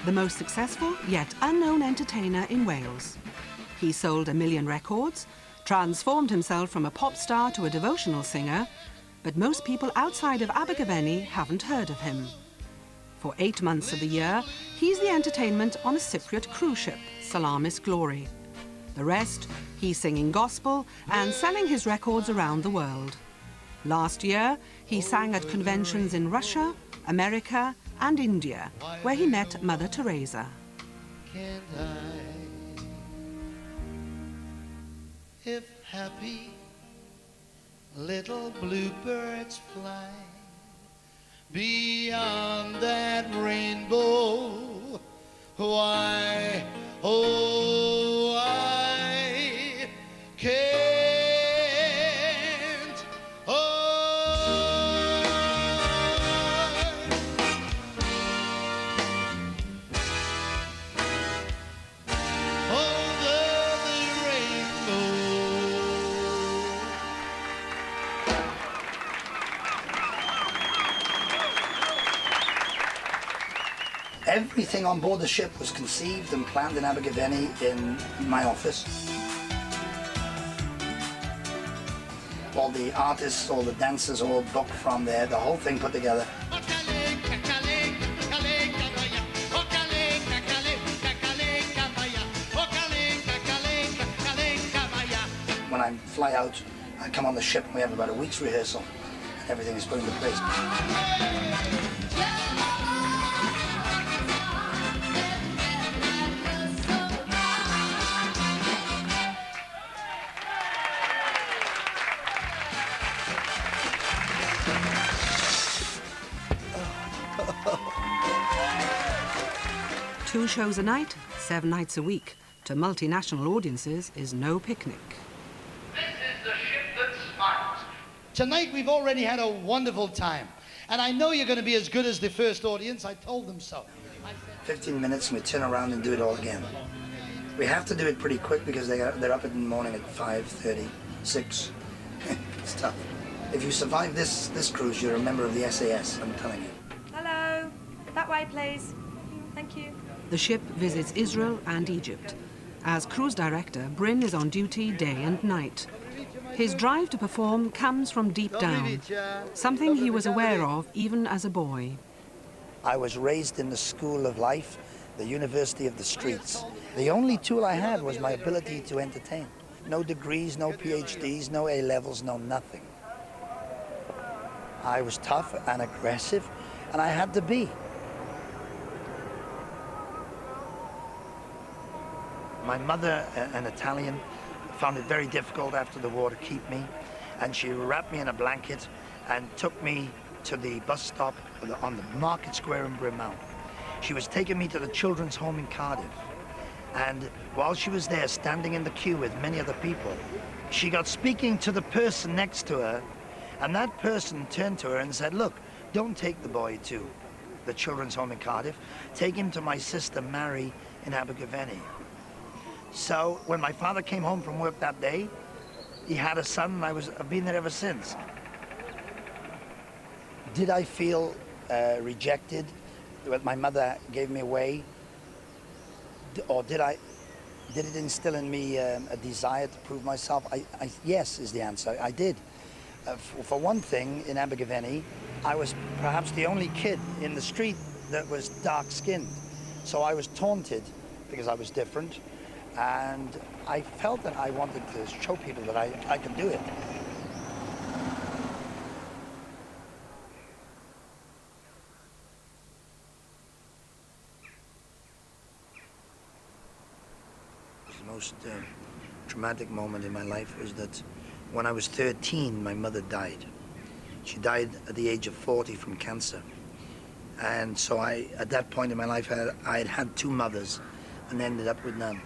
the most successful yet unknown entertainer in Wales. He sold 1 million records, transformed himself from a pop star to a devotional singer, but most people outside of Abergavenny haven't heard of him. For 8 months of the year, he's the entertainment on a Cypriot cruise ship, Salamis Glory. The rest, he's singing gospel and selling his records around the world. Last year, he sang at conventions in Russia, America and India, where he met Mother Teresa. Can't I, if happy little bluebirds fly beyond that rainbow, why, oh, I can't. Everything on board the ship was conceived and planned in Abergavenny in my office. All the artists, all the dancers, all booked from there, the whole thing put together. When I fly out, I come on the ship and we have about a week's rehearsal. Everything is put into place. 2 shows a night, 7 nights a week, to multinational audiences is no picnic. This is the ship that smiles. Tonight we've already had a wonderful time. And I know you're going to be as good as the first audience. I told them so. 15 minutes and we turn around and do it all again. We have to do it pretty quick because they're up in the morning at 5:30, 6. It's tough. If you survive this cruise, you're a member of the SAS, I'm telling you. Hello. That way, please. Thank you. The ship visits Israel and Egypt. As cruise director, Bryn is on duty day and night. His drive to perform comes from deep down, something he was aware of even as a boy. I was raised in the school of life, the University of the Streets. The only tool I had was my ability to entertain. No degrees, no PhDs, no A-levels, no nothing. I was tough and aggressive, and I had to be. My mother, an Italian, found it very difficult after the war to keep me, and she wrapped me in a blanket and took me to the bus stop on the Market Square in Bryn Yemm. She was taking me to the children's home in Cardiff, and while she was there standing in the queue with many other people, she got speaking to the person next to her, and that person turned to her and said, "Look, don't take the boy to the children's home in Cardiff, take him to my sister Mary in Abergavenny." So when my father came home from work that day, he had a son, and I've been there ever since. Did I feel rejected when my mother gave me away? Or did it instill in me a desire to prove myself? Yes is the answer, I did. For one thing, in Abergavenny, I was perhaps the only kid in the street that was dark-skinned. So I was taunted because I was different. And I felt that I wanted to show people that I could do it. The most traumatic moment in my life was that when I was 13, my mother died. She died at the age of 40 from cancer. And so at that point in my life, I had had 2 mothers and ended up with none.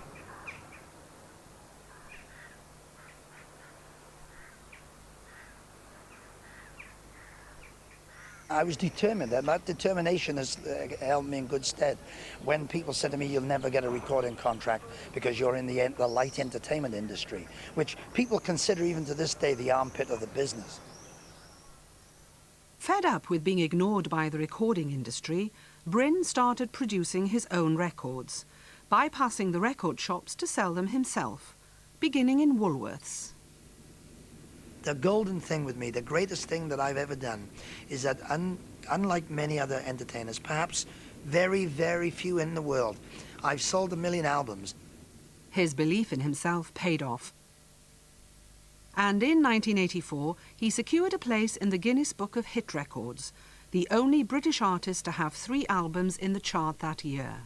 I was determined, and that determination has held me in good stead. When people said to me, "You'll never get a recording contract because you're in the light entertainment industry," which people consider even to this day the armpit of the business. Fed up with being ignored by the recording industry, Bryn started producing his own records, bypassing the record shops to sell them himself, beginning in Woolworths. The golden thing with me, the greatest thing that I've ever done, is that unlike many other entertainers, perhaps very, very few in the world, I've sold 1 million albums. His belief in himself paid off. And in 1984, he secured a place in the Guinness Book of Hit Records, the only British artist to have 3 albums in the chart that year.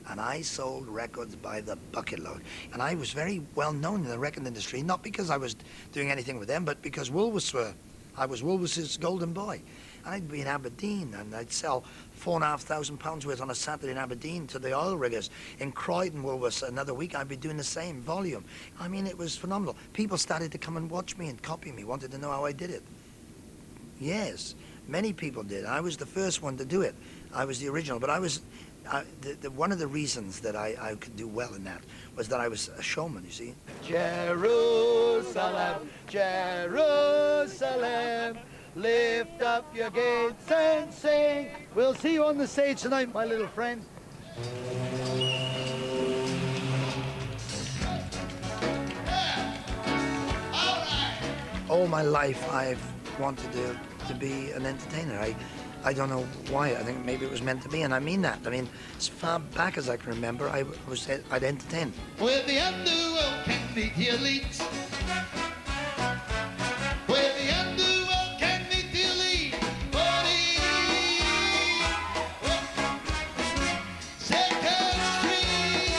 And I sold records by the bucket load. And I was very well known in the record industry, not because I was doing anything with them, but because I was Woolworths' golden boy. I'd be in Aberdeen, and I'd sell £4,500 worth on a Saturday in Aberdeen to the oil riggers. In Croydon, Woolworths, another week, I'd be doing the same volume. I mean, it was phenomenal. People started to come and watch me and copy me, wanted to know how I did it. Yes, many people did. I was the first one to do it. I was the original, but I was... one of the reasons that I could do well in that was that I was a showman, you see. Jerusalem, Jerusalem, lift up your gates and sing. We'll see you on the stage tonight, my little friend. All my life I've wanted to be an entertainer. I don't know why. I think maybe it was meant to be, and I mean that. I mean, as far back as I can remember, I'd entertain. Where the underworld can meet the elites. Where the underworld can meet the elite. Second Street.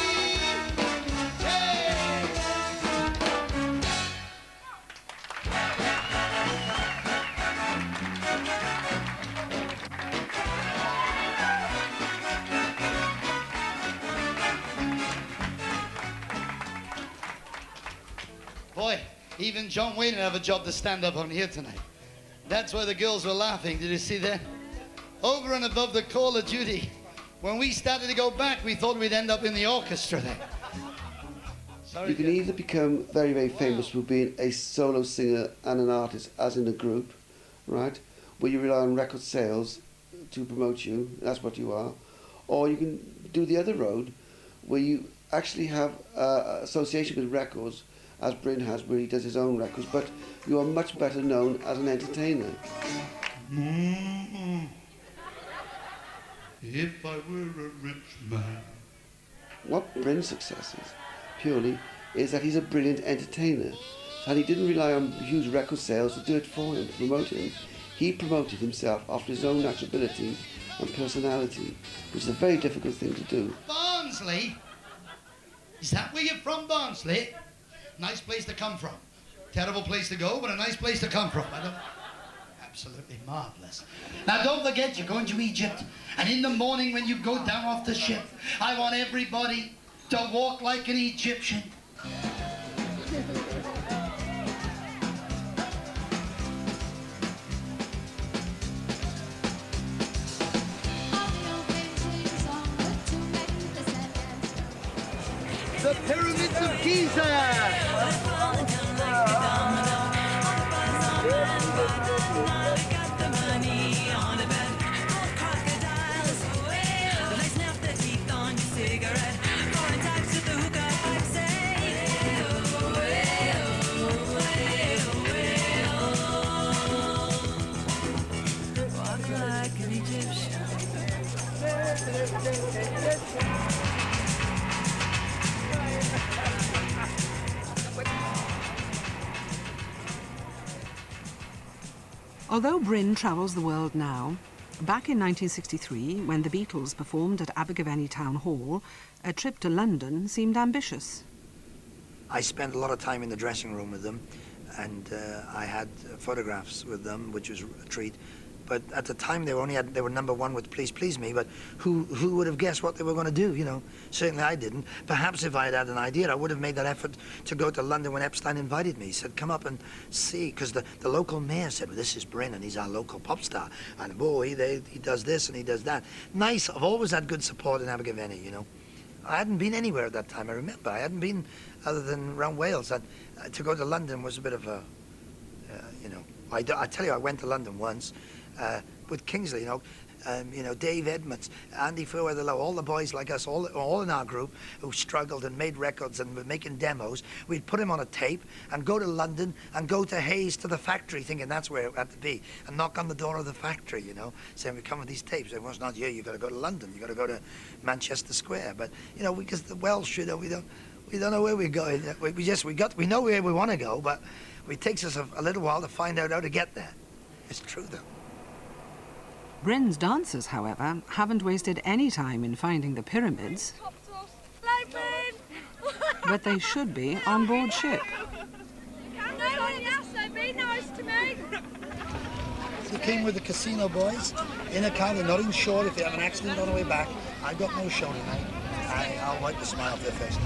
Boy, even John Wayne didn't have a job to stand up on here tonight. That's why the girls were laughing. Did you see that? Over and above the call of duty. When we started to go back, we thought we'd end up in the orchestra there. Sorry, you can either become very, very famous for being a solo singer and an artist, as in a group, right? Where you rely on record sales to promote you, that's what you are. Or you can do the other road, where you actually have association with records, as Bryn has, where he does his own records, but you are much better known as an entertainer. If I were a rich man. What Bryn's success is, purely, is that he's a brilliant entertainer. And he didn't rely on huge record sales to do it for him, to promote him. He promoted himself after his own natural ability and personality, which is a very difficult thing to do. Barnsley? Is that where you're from, Barnsley? Nice place to come from. Terrible place to go, but a nice place to come from. Absolutely marvelous. Now, don't forget, you're going to Egypt, and in the morning when you go down off the ship, I want everybody to walk like an Egyptian. The Pyramids of Giza! Although Bryn travels the world now, back in 1963, when the Beatles performed at Abergavenny Town Hall, a trip to London seemed ambitious. I spent a lot of time in the dressing room with them, and I had photographs with them, which was a treat. But at the time, they were #1 with Please Please Me, but who would have guessed what they were going to do, you know? Certainly I didn't. Perhaps if I had had an idea, I would have made that effort to go to London when Epstein invited me. He said, come up and see, because the local mayor said, well, this is Bryn, and he's our local pop star. And boy, he does this and he does that. Nice. I've always had good support in Abergavenny, you know. I hadn't been anywhere at that time, I remember. I hadn't been other than around Wales. And to go to London was a bit of a, you know, I tell you, I went to London once. with Kingsley, you know, Dave Edmonds, Andy Fairweather-Lowe, all the boys like us, all in our group who struggled and made records and were making demos. We'd put him on a tape and go to London and go to Hayes to the factory, thinking that's where it had to be, and knock on the door of the factory, you know, saying, we come with these tapes. Well, it's not you. You got to go to London. You got to go to Manchester Square. But you know, because the Welsh, you know, we don't know where we're going. We know where we want to go, but it takes us a little while to find out how to get there. It's true, though. Bryn's dancers, however, haven't wasted any time in finding the pyramids. But they should be on board ship. No one else, so be nice to me. We came with the casino boys in a car. They're not insured. If they have an accident on the way back, I've got no show tonight. I'll wipe the smile off their face.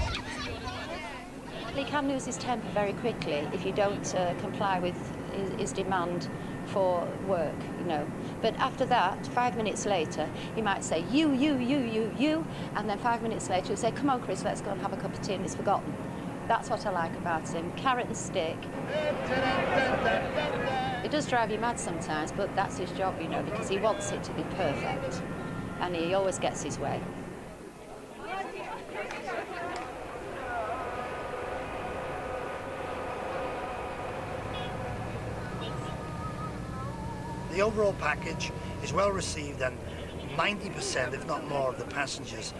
He can lose his temper very quickly if you don't comply with his demand for work, you know. But after that, 5 minutes later, he might say, you, and then 5 minutes later he'll say, come on, Chris, let's go and have a cup of tea, and it's forgotten. That's what I like about him, carrot and stick. It does drive you mad sometimes, but that's his job, you know, because he wants it to be perfect, and he always gets his way. The overall package is well received, and 90%, if not more, of the passengers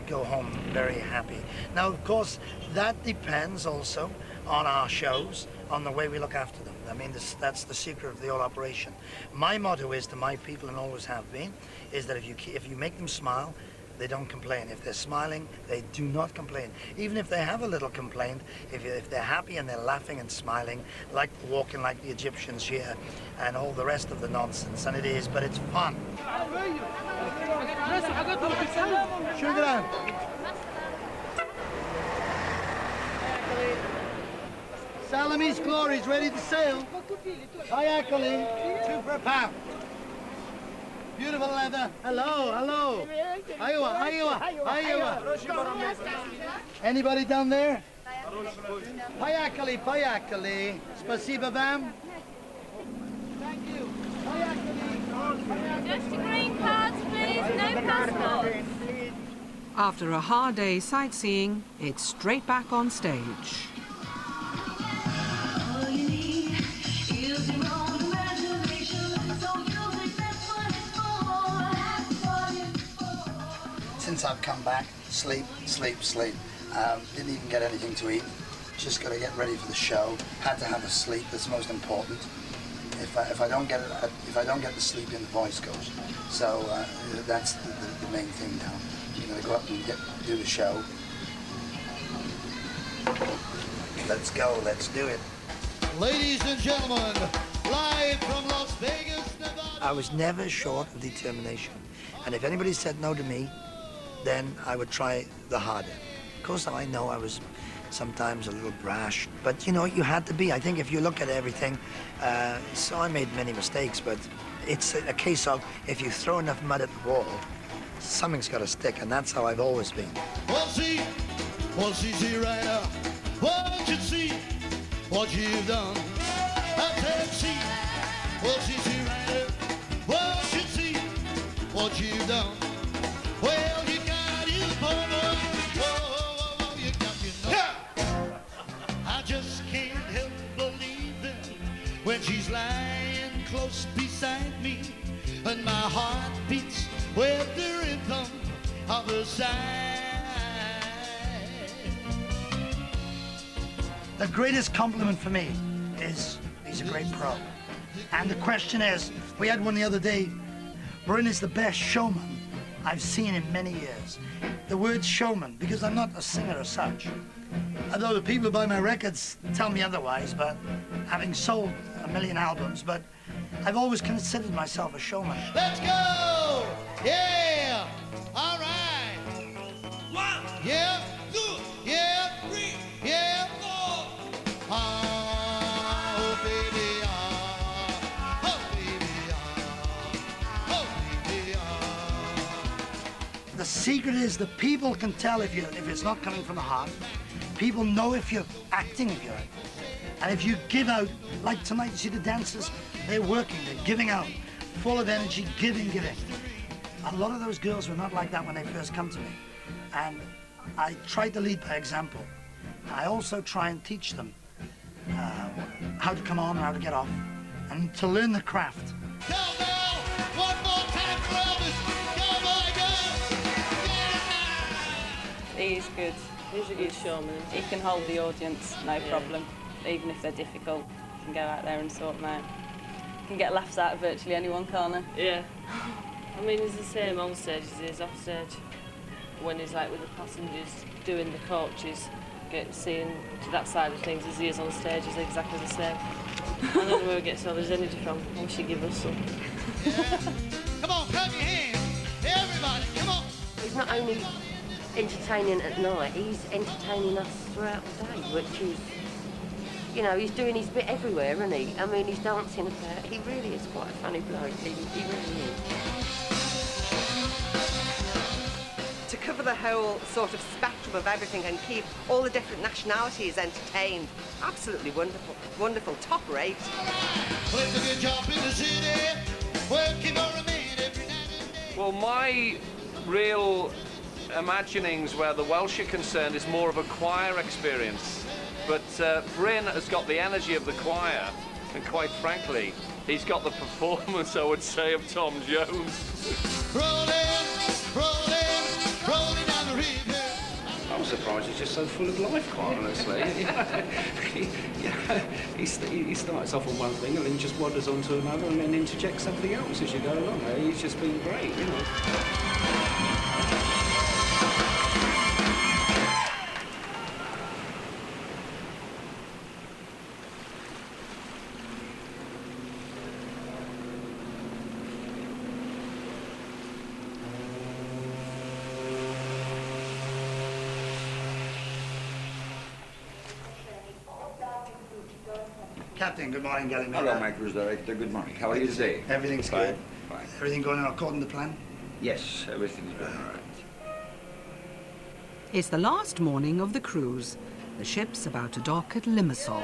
go home very happy. Now, of course, that depends also on our shows, on the way we look after them. I mean, that's the secret of the whole operation. My motto is to my people, and always have been, is that if you make them smile, they don't complain. If they're smiling, they do not complain. Even if they have a little complaint, if they're happy and they're laughing and smiling, like walking like the Egyptians here, and all the rest of the nonsense, and it is, but it's fun. Shukran. Salamis Glory's ready to sail. Hi, Akali. 2 for a pound. Beautiful leather. Hello. Iowa. Anybody down there? Payakali. Spasiba vam. Thank you. Just the green cards, please. No passports. After a hard day sightseeing, it's straight back on stage. Since I've come back, sleep. Didn't even get anything to eat. Just got to get ready for the show. Had to have a sleep. That's most important. If I don't get the sleep in, the voice goes. So that's the main thing now. You're gonna go up and do the show. Let's go. Let's do it. Ladies and gentlemen, live from Las Vegas, Nevada. I was never short of determination, and if anybody said no to me, then I would try the harder. Of course, I know I was sometimes a little brash, but you know, you had to be. I think if you look at everything, so I made many mistakes, but it's a case of if you throw enough mud at the wall, something's got to stick, and that's how I've always been. Well, see right now. Won't you see what you've done? I said, see right now. Won't you see what you've done? Well, you got his mama. Oh, you got your nose. I just can't help believing when she's lying close beside me, and my heart beats with the rhythm of her sigh. The greatest compliment for me is he's a great pro. And the question is, we had one the other day, Bryn is the best showman I've seen in many years. The word showman, because I'm not a singer as such. Although the people who buy my records tell me otherwise, but having sold 1 million albums, but I've always considered myself a showman. Let's go! Yeah! All right! 1, yeah, 2, yeah, 3, yeah, 4. Oh, baby, oh, baby, oh, baby, The secret is the people can tell if it's not coming from the heart. People know if you're acting, if you're acting. And if you give out, like tonight, you see the dancers, they're working, they're giving out. full of energy, giving. A lot of those girls were not like that when they first come to me. And I try to lead by example. I also try and teach them how to come on and how to get off, and to learn the craft. Go, girl! One more time for Elvis! Go, boy, go! Yeah! He is good. He's a good showman. He can hold the audience, no problem. Even if they're difficult, he can go out there and sort them out. He can get laughs out of virtually anyone, can't he? Yeah. I mean, he's the same on stage as he is off stage. When he's like with the passengers doing the coaches, seeing to that side of things as he is on stage is exactly the same. I don't know where he gets all his energy from. I wish he'd give us some. Yeah. Come on, clap your hands. Everybody, come on. He's not only entertaining at night, he's entertaining us throughout the day, which is, you know, he's doing his bit everywhere, isn't he? I mean, he's dancing about. He really is quite a funny bloke. He really is. To cover the whole sort of spectrum of everything and keep all the different nationalities entertained, absolutely wonderful, wonderful, top rate. Well, it's a good job in the city, working for a man every night and day. Well, my real imaginings where the Welsh are concerned is more of a choir experience. But Bryn has got the energy of the choir, and quite frankly, he's got the performance, I would say, of Tom Jones. Rolling down the river. I'm surprised he's just so full of life, quite honestly. He starts off on one thing and then just wanders on to another and then interjects something else as you go along. He's just been great, you know. Captain, good morning, Gary. Hello, my cruise director. Good morning. How are you today? Everything's Fine. good. Fine. Everything going according to plan? Yes, everything's going all right. It's the last morning of the cruise. The ship's about to dock at Limassol.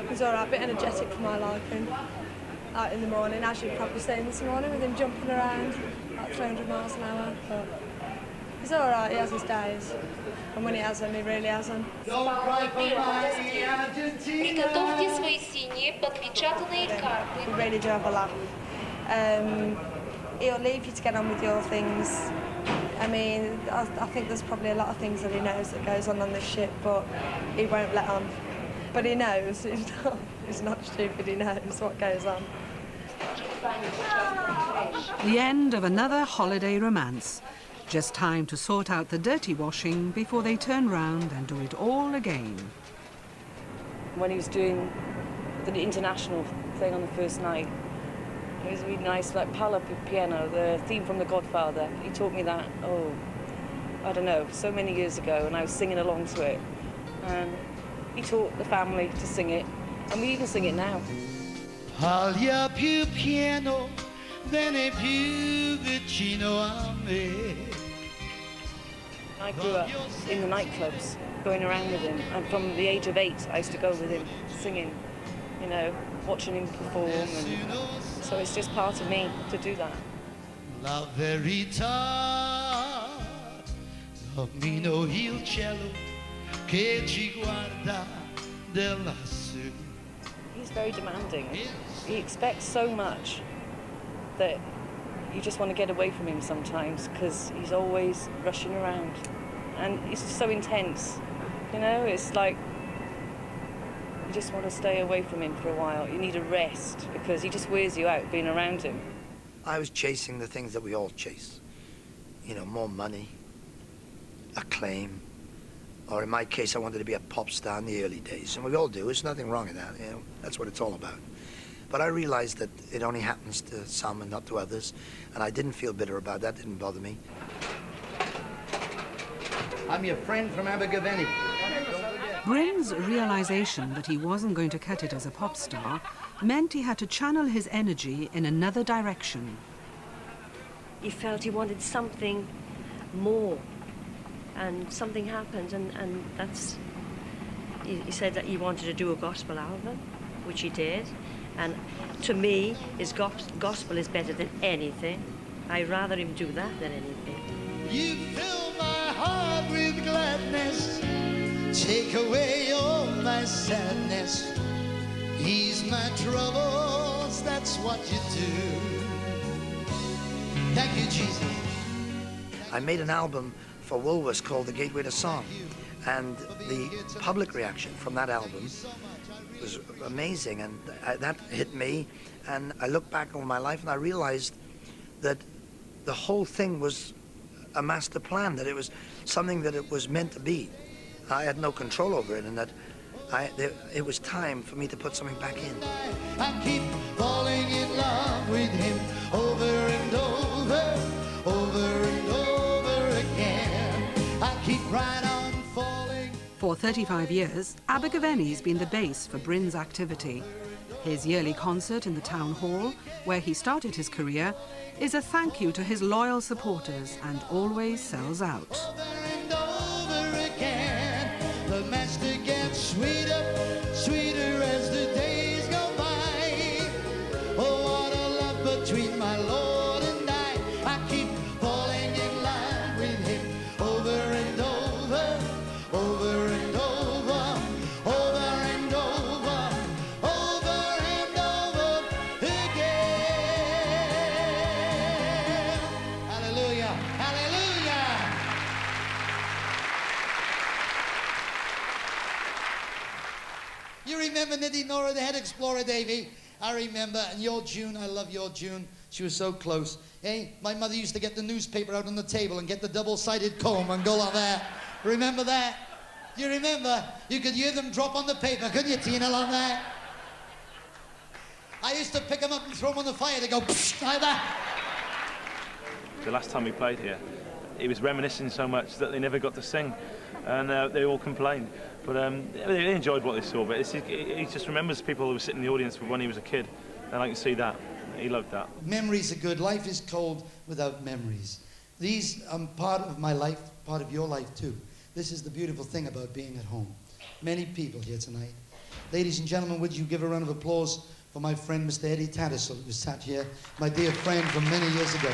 He's all right, a bit energetic for my liking. Out in the morning, as you've probably seen this morning, with him jumping around at 300 miles an hour. But he's all right, he has his days. And when he has them, he really has them. Приготовьте свои синие подпечатанные карты. We really do have a laugh. He'll leave you to get on with your things. I mean, I think there's probably a lot of things that he knows that goes on this ship, but he won't let on. But he knows, he's not stupid, he knows what goes on. The end of another holiday romance. Just time to sort out the dirty washing before they turn round and do it all again. When he was doing the international thing on the first night, it was really nice, like Pala Piano, the theme from The Godfather. He taught me that, I don't know, so many years ago, and I was singing along to it. And he taught the family to sing it, and we even sing it now. Paglia più piano, viene più vicino a me. I grew up in the nightclubs, going around with him, and from the age of 8, I used to go with him, singing, you know, watching him perform, and so it's just part of me to do that. La verità, domino il cielo che ci guarda da lassù. He's very demanding. He expects so much that you just want to get away from him sometimes, because he's always rushing around. And he's so intense, you know, it's like you just want to stay away from him for a while. You need a rest, because he just wears you out being around him. I was chasing the things that we all chase. You know, more money, acclaim, or in my case, I wanted to be a pop star in the early days. And we all do, there's nothing wrong in that, you know, that's what it's all about. But I realized that it only happens to some and not to others, and I didn't feel bitter about that, didn't bother me. I'm your friend from Abergavenny. Bryn's realization that he wasn't going to cut it as a pop star meant he had to channel his energy in another direction. He felt he wanted something more, and something happened, and that's... He said that he wanted to do a gospel album. which he did. And to me, his gospel is better than anything. I'd rather him do that than anything. You fill my heart with gladness, take away all my sadness, ease my troubles, that's what you do. Thank you, Jesus. I made an album for Woolworths called The Gateway to Song, and the public reaction from that album was amazing, and that hit me. And I look back over my life and I realized that the whole thing was a master plan, that it was something that it was meant to be. I had no control over it, and that it was time for me to put something back in. I keep falling in love with him over and over, over and over again. I keep right on falling. For 35 years, Abergavenny's been the base for Bryn's activity. His yearly concert in the town hall, where he started his career, is a thank you to his loyal supporters and always sells out. Over and over again, the master gets sweeter, sweeter as the days go by. Oh, what a love between my Lord and I keep falling in love with him over and over, over and over, over and over, over and over again. Hallelujah, hallelujah. You remember Niddy Nora, the head explorer, Davy? I remember, and your June, I love your June. She was so close. Hey, my mother used to get the newspaper out on the table and get the double-sided comb and go like that. Remember that? You remember? You could hear them drop on the paper, couldn't you, Tina, like that? I used to pick them up and throw them on the fire. They go psh, like that. The last time we played here, he was reminiscing so much that they never got to sing, and they all complained. But they enjoyed what they saw. But he just remembers people who were sitting in the audience when he was a kid, and I can see that. He loved that. Memories are good. Life is cold without memories. These are part of my life, part of your life too. This is the beautiful thing about being at home. Many people here tonight. Ladies and gentlemen, would you give a round of applause for my friend Mr. Eddie Tattersall, who sat here, my dear friend from many years ago.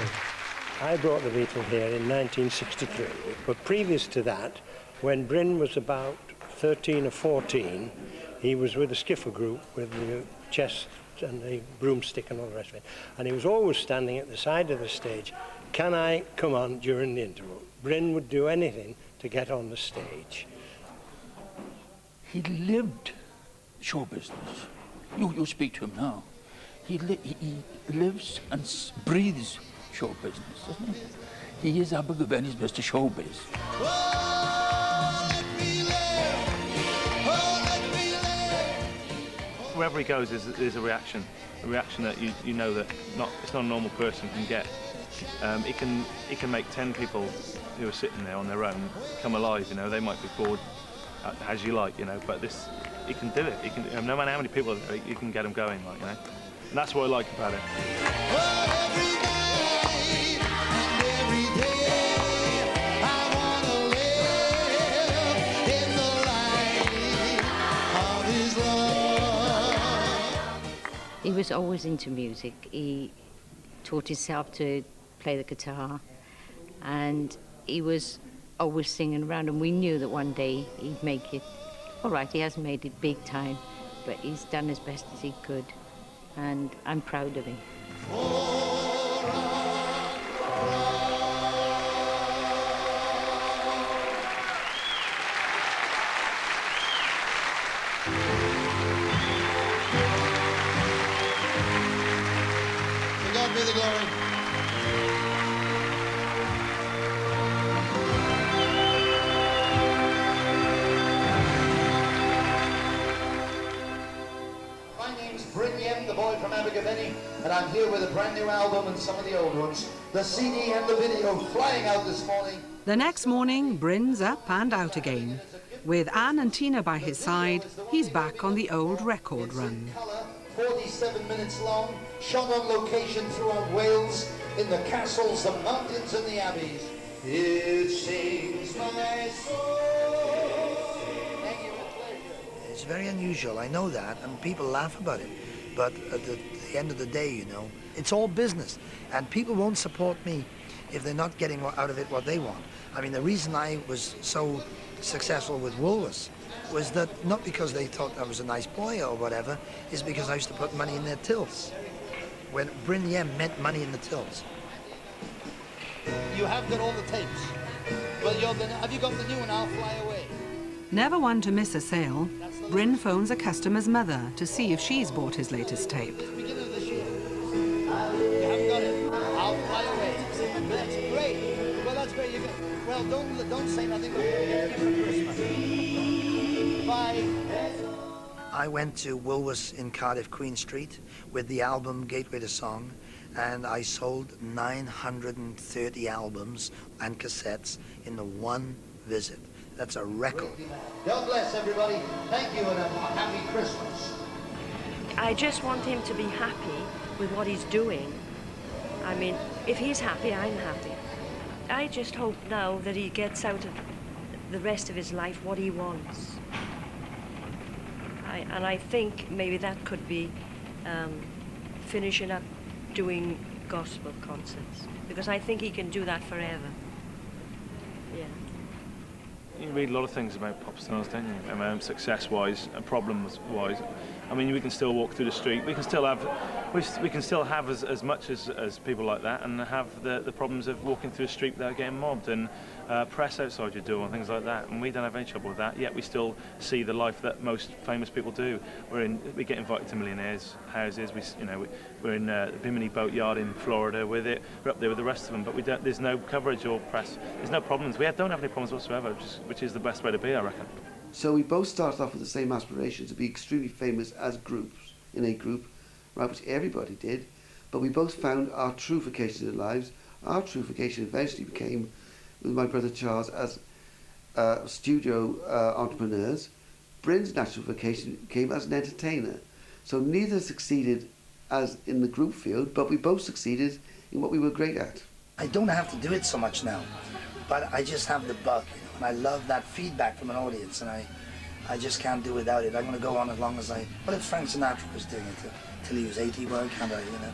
I brought the Beatles here in 1963, but previous to that, when Bryn was about 13 or 14, he was with a skiffle group with the chest and the broomstick and all the rest of it, and he was always standing at the side of the stage. Can I come on during the interval? Bryn would do anything to get on the stage. He lived show business. You speak to him now. He lives and breathes show business, doesn't he? He is Abergavenny's Mr. Showbiz. Wherever he goes, there's a reaction that you know that it's not a normal person can get. He can make 10 people who are sitting there on their own come alive. You know, they might be bored as you like, you know, but he can do it. He can, no matter how many people are there, you can get them going, like, you know. And that's what I like about it. He was always into music. He taught himself to play the guitar, and he was always singing around, and we knew that one day he'd make it. All right, he hasn't made it big time, but he's done as best as he could, and I'm proud of him. To God be the glory. My name's Bryn Yemm, the boy from Abergavenny, and I'm here with a brand new album and some of the old ones. The CD and the video flying out this morning. The next morning, Bryn's up and out again. With Anne and Tina by his side, he's back on the old record run. 47 minutes long, shot on location throughout Wales, in the castles, the mountains and the abbeys. It sings my soul. Thank you, with pleasure. It's very unusual, I know that, and people laugh about it. But at the end of the day, you know, it's all business. And people won't support me if they're not getting out of it what they want. I mean, the reason I was so successful with Woolworths was that not because they thought I was a nice boy or whatever, is because I used to put money in their tills. When Bryn Yemm meant money in the tills. You have got all the tapes. Well, have you got the new one? I'll fly away. Never one to miss a sale, Bryn phones a customer's mother to see if she's bought his latest tape. Beginning of this year. You haven't got it. I'll fly away. That's great. Well, that's great. Well, don't say nothing. We're going to get you for Christmas. Bye. I went to Woolworths in Cardiff, Queen Street, with the album Gateway to Song, and I sold 930 albums and cassettes in the one visit. That's a record. God bless everybody. Thank you and a happy Christmas. I just want him to be happy with what he's doing. I mean, if he's happy, I'm happy. I just hope now that he gets out of the rest of his life what he wants. And I think maybe that could be finishing up doing gospel concerts, because I think he can do that forever. Yeah. You read a lot of things about pop stars, don't you? Success-wise and problems-wise. I mean, we can still walk through the street. We can still have as much as people like that, and have the problems of walking through the street without getting mobbed, and press outside your door and things like that. And we don't have any trouble with that. Yet we still see the life that most famous people do. We get invited to millionaires' houses. We're in the Bimini Boat Yard in Florida with it. We're up there with the rest of them. But there's no coverage or press. There's no problems. We don't have any problems whatsoever, which is the best way to be, I reckon. So we both started off with the same aspirations, to be extremely famous as groups, in a group, right, which everybody did. But we both found our true vocation in our lives. Our true vocation eventually became, with my brother Charles, as studio entrepreneurs. Bryn's natural vocation came as an entertainer. So neither succeeded as in the group field, but we both succeeded in what we were great at. I don't have to do it so much now, but I just have the bug. And I love that feedback from an audience, and I just can't do without it. I'm going to go on as long as Well, if Frank Sinatra was doing it till he was 80, well, can't I, you know?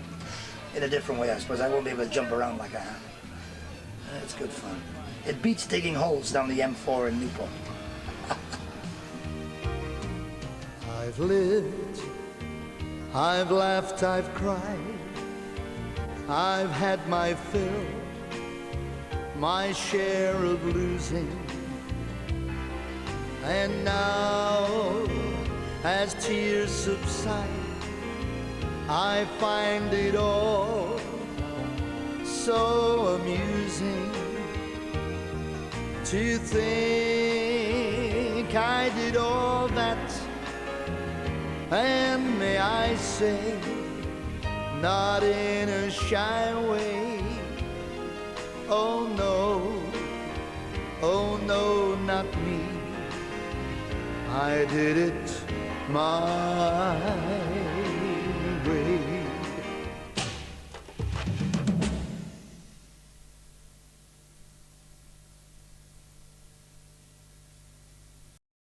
In a different way, I suppose. I won't be able to jump around like I have. It's good fun. It beats digging holes down the M4 in Newport. I've lived, I've laughed, I've cried, I've had my fill, my share of losing. And now, as tears subside, I find it all so amusing to think I did all that, and may I say, not in a shy way. Oh no, not me. I did it my